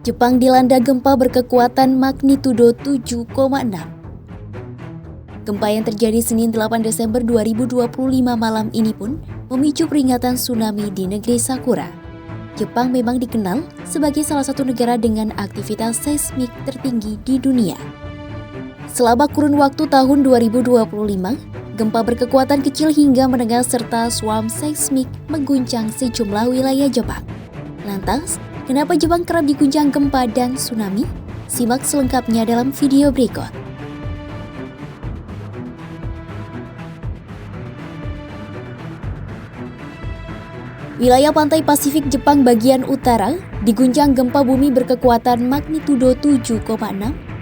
Jepang dilanda gempa berkekuatan magnitudo 7,6. Gempa yang terjadi Senin 8 Desember 2025 malam ini pun memicu peringatan tsunami di negeri Sakura. Jepang memang dikenal sebagai salah satu negara dengan aktivitas seismik tertinggi di dunia. Selama kurun waktu tahun 2025, gempa berkekuatan kecil hingga menengah serta swarm seismik mengguncang sejumlah wilayah Jepang. Lantas, kenapa Jepang kerap diguncang gempa dan tsunami? Simak selengkapnya dalam video berikut. Wilayah pantai Pasifik Jepang bagian utara diguncang gempa bumi berkekuatan magnitudo 7,6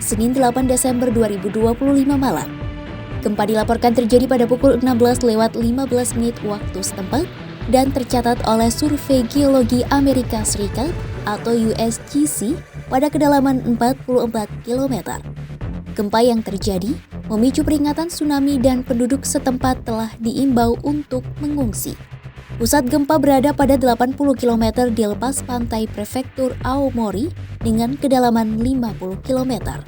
Senin 8 Desember 2025 malam. Gempa dilaporkan terjadi pada pukul 16:15 waktu setempat dan tercatat oleh Survei Geologi Amerika Serikat atau USGS pada kedalaman 44 km. Gempa yang terjadi memicu peringatan tsunami dan penduduk setempat telah diimbau untuk mengungsi. Pusat gempa berada pada 80 km di lepas pantai prefektur Aomori dengan kedalaman 50 km.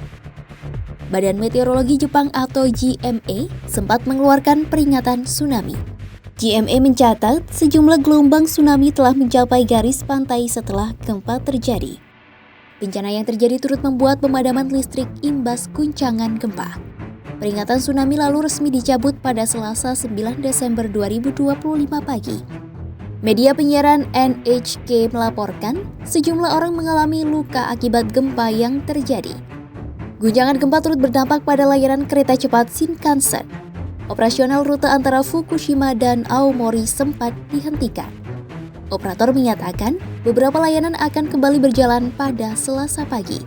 Badan Meteorologi Jepang atau JMA sempat mengeluarkan peringatan tsunami. JMA mencatat sejumlah gelombang tsunami telah mencapai garis pantai setelah gempa terjadi. Bencana yang terjadi turut membuat pemadaman listrik imbas guncangan gempa. Peringatan tsunami lalu resmi dicabut pada Selasa 9 Desember 2025 pagi. Media penyiaran NHK melaporkan sejumlah orang mengalami luka akibat gempa yang terjadi. Guncangan gempa turut berdampak pada layanan kereta cepat Shinkansen. Operasional rute antara Fukushima dan Aomori sempat dihentikan. Operator menyatakan beberapa layanan akan kembali berjalan pada Selasa pagi.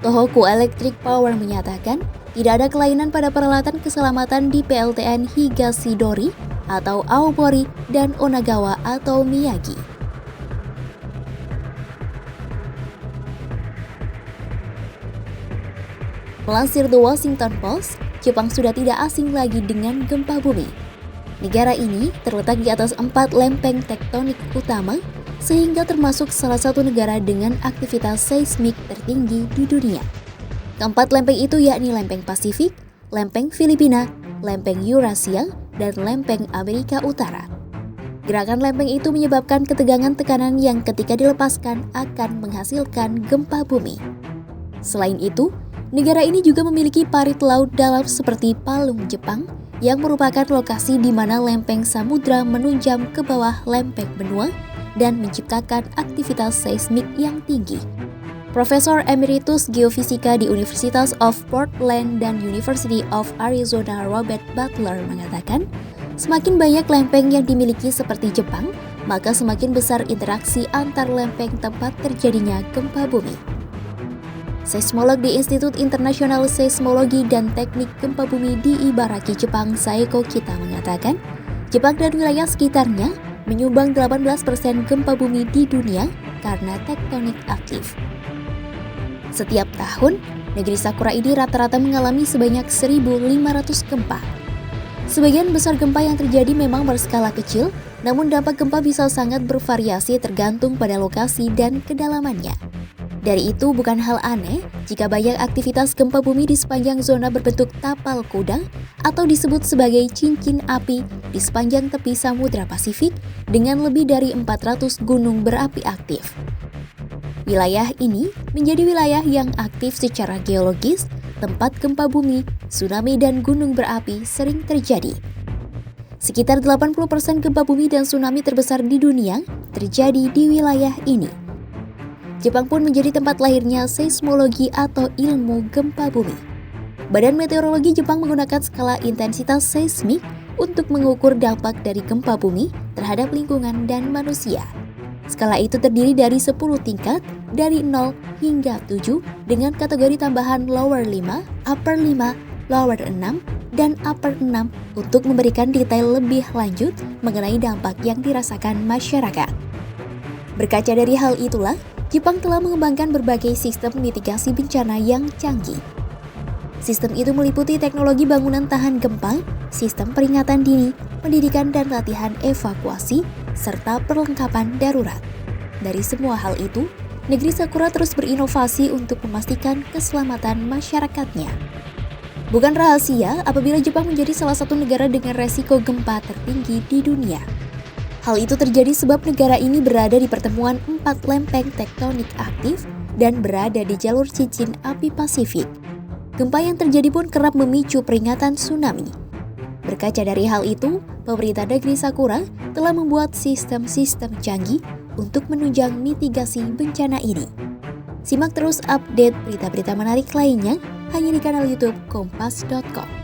Tohoku Electric Power menyatakan tidak ada kelainan pada peralatan keselamatan di PLTN Higashidori atau Aomori dan Onagawa atau Miyagi. Melansir The Washington Post, Jepang sudah tidak asing lagi dengan gempa bumi. Negara ini terletak di atas 4 lempeng tektonik utama, sehingga termasuk salah satu negara dengan aktivitas seismik tertinggi di dunia. Keempat lempeng itu yakni lempeng Pasifik, lempeng Filipina, lempeng Eurasia, dan lempeng Amerika Utara. Gerakan lempeng itu menyebabkan ketegangan tekanan yang ketika dilepaskan akan menghasilkan gempa bumi. Selain itu, negara ini juga memiliki parit laut dalam seperti Palung Jepang yang merupakan lokasi di mana lempeng samudra menunjam ke bawah lempeng benua dan menciptakan aktivitas seismik yang tinggi. Profesor Emeritus Geofisika di University of Portland dan University of Arizona Robert Butler mengatakan, semakin banyak lempeng yang dimiliki seperti Jepang, maka semakin besar interaksi antar lempeng tempat terjadinya gempa bumi. Seismolog di Institut Internasional Seismologi dan Teknik Gempa Bumi di Ibaraki, Jepang, Saeko Kita mengatakan, Jepang dan wilayah sekitarnya menyumbang 18% gempa bumi di dunia karena tektonik aktif. Setiap tahun, negeri Sakura ini rata-rata mengalami sebanyak 1.500 gempa. Sebagian besar gempa yang terjadi memang berskala kecil, namun dampak gempa bisa sangat bervariasi tergantung pada lokasi dan kedalamannya. Dari itu bukan hal aneh jika banyak aktivitas gempa bumi di sepanjang zona berbentuk tapal kuda atau disebut sebagai cincin api di sepanjang tepi Samudra Pasifik dengan lebih dari 400 gunung berapi aktif. Wilayah ini menjadi wilayah yang aktif secara geologis, tempat gempa bumi, tsunami dan gunung berapi sering terjadi. Sekitar 80% gempa bumi dan tsunami terbesar di dunia terjadi di wilayah ini. Jepang pun menjadi tempat lahirnya seismologi atau ilmu gempa bumi. Badan Meteorologi Jepang menggunakan skala intensitas seismik untuk mengukur dampak dari gempa bumi terhadap lingkungan dan manusia. Skala itu terdiri dari 10 tingkat, dari 0 hingga 7 dengan kategori tambahan lower 5, upper 5, lower 6, dan upper 6 untuk memberikan detail lebih lanjut mengenai dampak yang dirasakan masyarakat. Berkaca dari hal itulah, Jepang telah mengembangkan berbagai sistem mitigasi bencana yang canggih. Sistem itu meliputi teknologi bangunan tahan gempa, sistem peringatan dini, pendidikan dan latihan evakuasi, serta perlengkapan darurat. Dari semua hal itu, negeri Sakura terus berinovasi untuk memastikan keselamatan masyarakatnya. Bukan rahasia apabila Jepang menjadi salah satu negara dengan resiko gempa tertinggi di dunia. Hal itu terjadi sebab negara ini berada di pertemuan 4 lempeng tektonik aktif dan berada di jalur cincin api Pasifik. Gempa yang terjadi pun kerap memicu peringatan tsunami. Berkaca dari hal itu, pemerintah negeri Sakura telah membuat sistem-sistem canggih untuk menunjang mitigasi bencana ini. Simak terus update berita-berita menarik lainnya hanya di kanal YouTube Kompas.com.